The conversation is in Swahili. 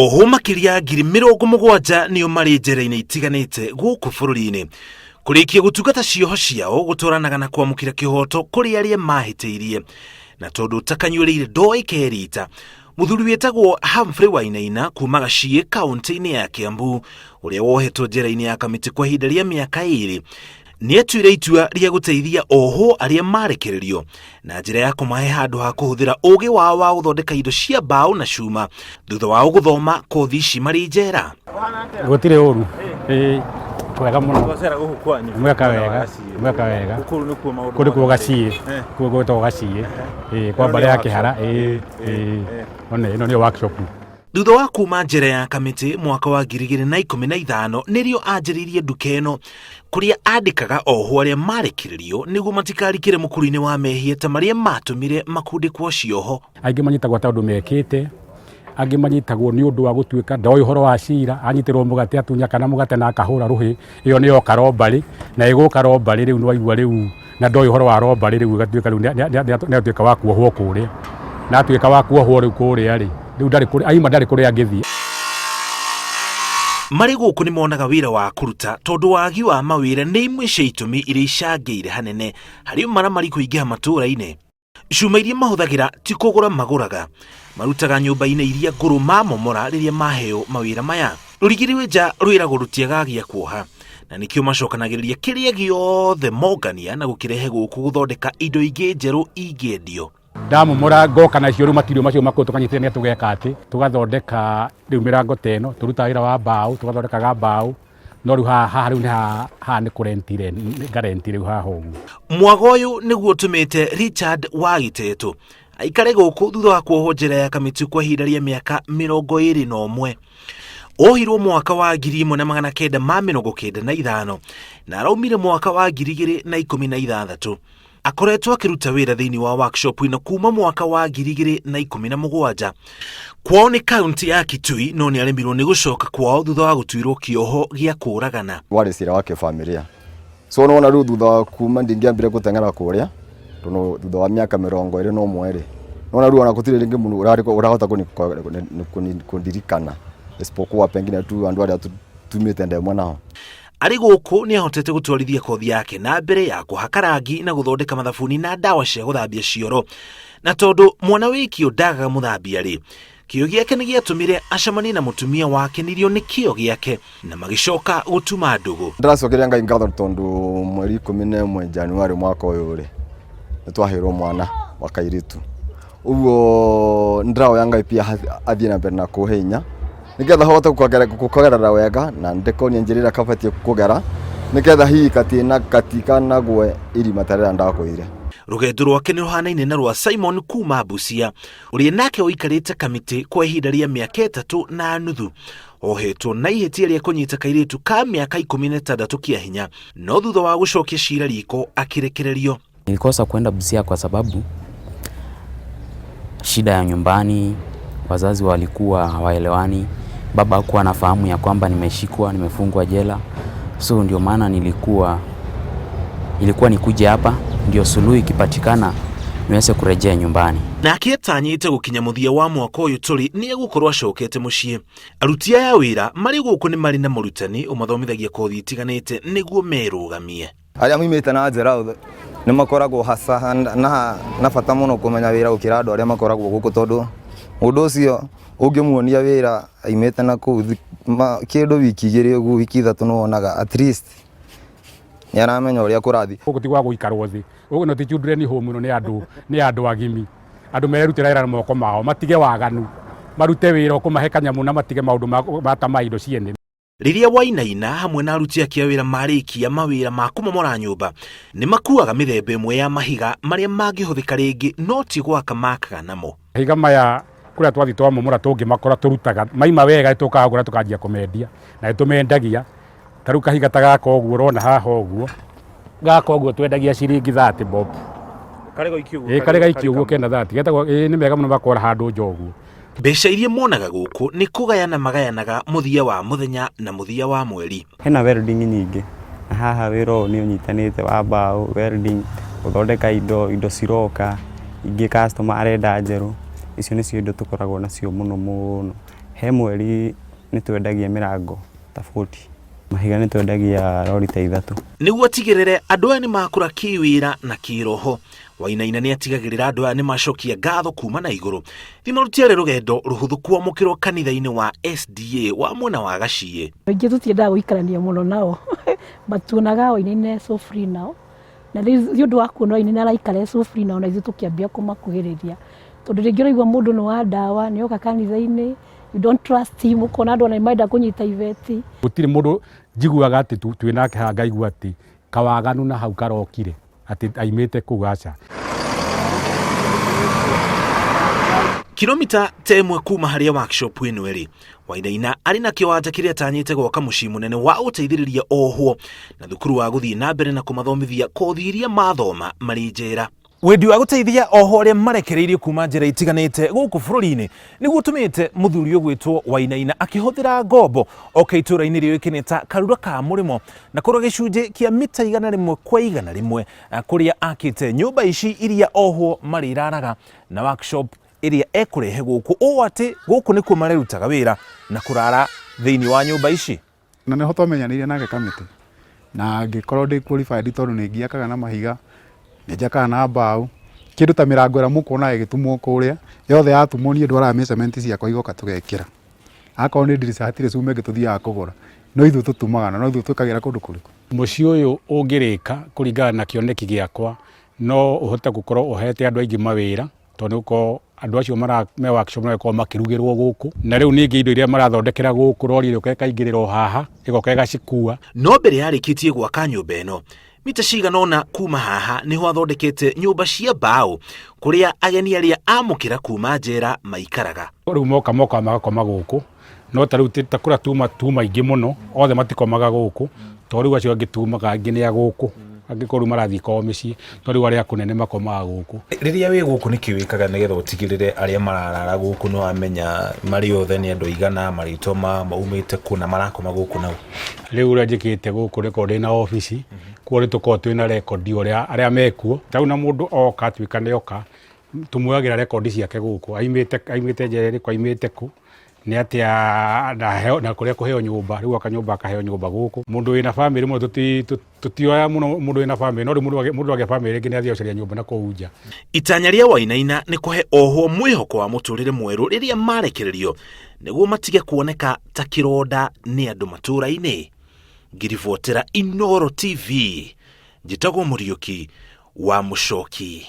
Ohwo makiria ngiri 70 nio mari njera-ini itiganite guku bururi-ini kurikia gutungata cioho ciao gutoranaga na kwamukira kihoto kuri aria mahiteirie na tondu takanyuireire ndoikerita muthuri wetagwo Humphrey Wainaina kuuma Gachie kaunti-ini ya Kiambu uria wohetwo njera-ini ya kamiti kwa ihinda ria miaka 2 ni atuire itua ria guteithia ohwo aria marekererio na njira ya kumahe handu ha kuhuthira ugi wao wa guthondeka indo cia mbao na cuma thutha wa guthoma kothi ici mari njera. Gutire uru twega muno mweka wega kuri ku Gachie gwetagwo Gachie kwa mbare ya kihara one ino ni workshop. Thutha wa kuuma njera ya kamiti mwaka wa 2015 nirio anjiririe nduka ino kuria andikaga ohwo aria marekererio niguo matikarikire mukuru-ini wa mehia ta maria matumire makundikwo cioho. Aingi manyitagwo tondu mekite, angi manyitagwo ni undu wa gutuika ndoi horo wa cira, anyitirwo mugate atunya kana mugate na akahura ruhi, iyo niyo karombari na iguka rombari riu nwaigua riu na ndoi horo wa rombari riu gatuika riu ni atuika wa kuohwo kuria na atuika wa kuohwo riu kuria ri riu ndari kuri aima ndari kuri angithi. Mari guku ni monaga wira wa kuruta tondu wagi wa mawira ni imwe cia itumi iria icangeire hanene hari maramari kuingiha matuura-ini. Cuma iria mahuthagira ti kugura maguraga, marutaga nyumba-ini iria nguru mamomora riria maheo mawira maya. Rurigiriwe nja rwiragwo rutiagagia kuoha na nikio macokanagiriria kiria giothe mongania na gukirehe guku guthondeka indo ingi njeru ingiendio. Ndamomora ngoka nacio riu matirio macio makuru tukanyitire ni tugeka ati tugathondeka riu mirango teno turuta wira wa mbao tugathondekaga mbao no riu haha riu ni kurentire ngarentire haha ugu. Mwago uyu niguo tumite Richard wa Gitetu aikare guku thutha wa kuohwo njera ya kamiti kwa ihinda ria miaka 21. Ohirwo mwaka wa 1995 na araumire mwaka wa 2016. Akoretwo akiruta wira thiini wa workshop ino kuuma mwaka wa 2017. Kwao ni kaunti ya Kitui no ni aremirwo ni gucoka kwao thutha wa gutuirwo kioho gia kuragana. Wari cira wa kifamilia. So nona riu thutha wa kuuma ndingiambire guteng'era kuria tono thutha wa miaka 21 nona riu ona gutire ringi muno urahota kundirikana isipokuwa pengine tu andu aria tumite ndemwe nao. Ari guku ni ahotete gutwarithia kothi yake na mbere ya kuhaka rangi na guthondeka mathabuni na dawa cia guthambia cioro, na tondu mwana wikio ndagaga muthambia ri kio giake ni giatumire acemanie na mutumia wake nirio ni kio giake na magicoka gutuma ndugu. Ndiracokeria Ngai ngatho tondu mweri 11 Januari mwaka uyu ri nitwahirwo mwana wa Uritu. Uguo ndiraoya Ngai pia athie na mbere na kuhinya nigetha hote kugerera wega na ndikonia njirira kabatie kugera nigetha hii katikana gwe iri matarera ndakwire. Rugendo rwake ni ruhanaine na rwa Simon kuuma Busia uria nake oikarite kamiti kwa ihinda ria miaka 3.5 ohetwo na ihetia ria kunyita kairitu ka miaka 16 kia hinya no thutha wa gucokia cira riko akirekererio. Nilikosa kwenda Busia kwa sababu shida ya nyumbani, wazazi walikuwa hawaelewani, baba hakuwa anafahamu ya kwamba nimeshikwa, nimefungwa jela. So ndio maana ilikuwa nikuje hapa ndio suluhu ikipatikana niweze kurejea nyumbani. Na akietanyite gukinya muthia wa mwaka uyu turi ni egukorwo acokete mucii. Aruti ya wira mari guku ni mari na murutani umathomithagia kothi itiganite niguo merugamie. Aria moimite na njera ni makoragwo hasa na bata muno kumenya wira ukira andu aria makoragwo guku tondu undu ucio ungimuonia wira aimite na ku kindu wiki 2 ugu wiki 3 no onaga at least ni aramenya uria kurathi gutigwa guikarwo thi ugu no ti children home no ni andu agimi andu merutira wira na moko mao matige waganu marute wira kumahe kanyamu na matige maundu matama indo ciene. Riria Wainaina hamwe na aruti akia wira marikia mawira ma kumomora nyumba ni makuaga mithemba imwe ya mahiga maria mangihuthika ringi no ti gwaka makaga namo. Higa maya kuria twathi twamomora tungi makora turutaga maima wega tukagura tukanjia kumendia na tumendagia taru kahiga tagaka uguo urona haha uguo gaka uguo twendagia ciringi 30 bob kare gaikio uguo kenda 30 getagwo ni mega muno bakora handu njogu. Mbeca iria monaga guku ni kugayana magayanaga muthia wa muthenya na muthia wa mweri. Hena welding nyingi haha wiro ni unyitanite wa mbao welding uthondeka indo ciroka ingi customer arenda njeru icio ni cio indo tukoragwo nacio muno He mweri nĩ twendagia mĩrango ta 40. Mahiga nĩ twendagia rori ta 3. Niguo atigĩrĩre andũ aya nĩ makũra kĩwĩra na kĩroho, Wainaina nĩ atigagĩrĩra andũ aya nĩ macokia ngatho kuuma na igũrũ thimarutia rũgendo rũhũthũ kwamũkĩrwo kanitha-inĩ wa SDA wa mwena wa Gachie. Aingĩ tũtiendaga gũikarania mũno nao matuonaga Wainaina so free nao, na nĩ ũndũ wa kuona Wainaina araikara so free nao, na ithuĩ tũkĩambia kũmakuhĩrĩria tondũ rĩngĩ ũraigua mũndũ nĩ wa ndawa nĩ oka kanitha-inĩ, you don't trust him, ukona andũ nĩ maenda kũnyita iveti. Gũtirĩ mũndũ njiguaga atĩ twĩnake haha ngaigua atĩ kawaganu na hau karokire atĩ aimĩte kũgaca. Kilomita temwe kuma harĩa workshop ĩno ĩrĩ, Wainaina arĩ na kĩwanja kĩrĩa atanyĩte gwaka mũciĩ mũnene wa gũteithĩrĩria ohwo na thukuru wa gũthiĩ na mbere na kũmathomithia kothi iria mathoma marĩ njera. Wendi wa gũteithia ohwo arĩa marekereirio kuma njĩra itiganite gũkũ bũrũri-inĩ nĩguo ũtũmĩte mũthuri ũgwĩtwo Wainaina akĩhũthĩra ngombo oka itũra-inĩ rĩũĩkaine ta karura ka mũrĩmo na kũrora gĩcunjĩ kĩa mita 100 kwa 100 kũrĩa akĩte nyũmba ici iria ohwo marĩraraga na workshop ĩrĩa ekũrehe gũkũ, ũũ atĩ gũkũ nĩkuo marerutaga wĩra na kũrara thĩinĩ wa nyũmba ici. Na nĩho twamenyanĩire nake kamĩtĩ na ngĩkorwo ndĩ qualified tondũ nĩ ngiakaga na mahiga, nĩ njakaga na mbaũ, kĩndũ ta mĩrango ĩrĩa mũkuona ĩgĩtumwo kũrĩa yothe yatumwo niĩ ndwaraga measurement ciakwa igoka tũgekĩra. Akorwo nĩ ndirica hatirĩ cuma ĩngĩ tũthiaga kũgũra, no ithuĩ tũtumaga na no ithuĩ twĩkagĩra kũndũ kũrĩkũ. Mũciĩ ũyũ ũngĩrĩka kũringana na kĩoneki gĩakwa no ũhote gũkorwo ũhete andũ aingĩ mawĩra, tondũ ũkorwo andũ acio me workshop no gũkorwo makĩrugĩrwo gũkũ, na rĩu ningĩ indo iria marathondekera gũkũ rori ĩrĩa ĩkaingĩrĩra haha ĩgoka ĩgacikua. No mbere yarĩkĩtie gwaka nyũmba ĩno, mita cigana ũna kuma haha nĩho athondekete nyũmba cia mbaũ kũrĩa ageni arĩa amũkĩra kuma njera maikaraga. Rĩu moka magakoma gũkũ, no ta rĩu ta kũrĩa tuma ingĩ mũno othe matikomaga gũkũ, tondũ rĩu acio angĩ tumaga angĩ nĩ a gũkũ, angĩkorwo marathiĩ kwao mĩciĩ, no rĩu arĩa kũnene makomaga gũkũ. Rĩrĩa wĩ gũkũ nĩkĩ wĩkaga nĩgetha ũtigĩrĩre arĩa mararara gũkũ nĩ wamenya marĩ othe nĩ andũ aigana, marĩtwa maumĩte kũ na marakoma gũkũ nao? Rĩu ũrĩa njĩkĩte gũkũ rekondi ndĩ na obici, kuo nĩtũkorwo twĩna rekondi arĩa mekuo, tarĩu na mũndũ oka atuĩka nĩ oka tũmuoyagĩra rekondi ciake gũkũ, aimĩte njera ĩrĩkũ, aimĩte kũ, nĩ atĩa na kũrĩa kũheo nyũmba, rĩu akanyũmba akaheo nyũmba gũkũ. Mũndũ wĩna famĩlĩ mũno tutioya mũno mũndũ wĩna famĩlĩ, no rĩu mũndũ agĩa famĩlĩ rĩngĩ nĩ athiĩ gũcaria nyũmba na kũu nja. Itanya rĩa Wainaina nĩ kũhe ohwo mwĩhoko wa mũtũrĩre mwerũ rĩrĩa marekererio nĩguo matige kuoneka ta kĩronda nĩ andũ matũra-inĩ. Ngiribotera Inooro TV, njĩtagwo Mũriũki wa Mũcoki.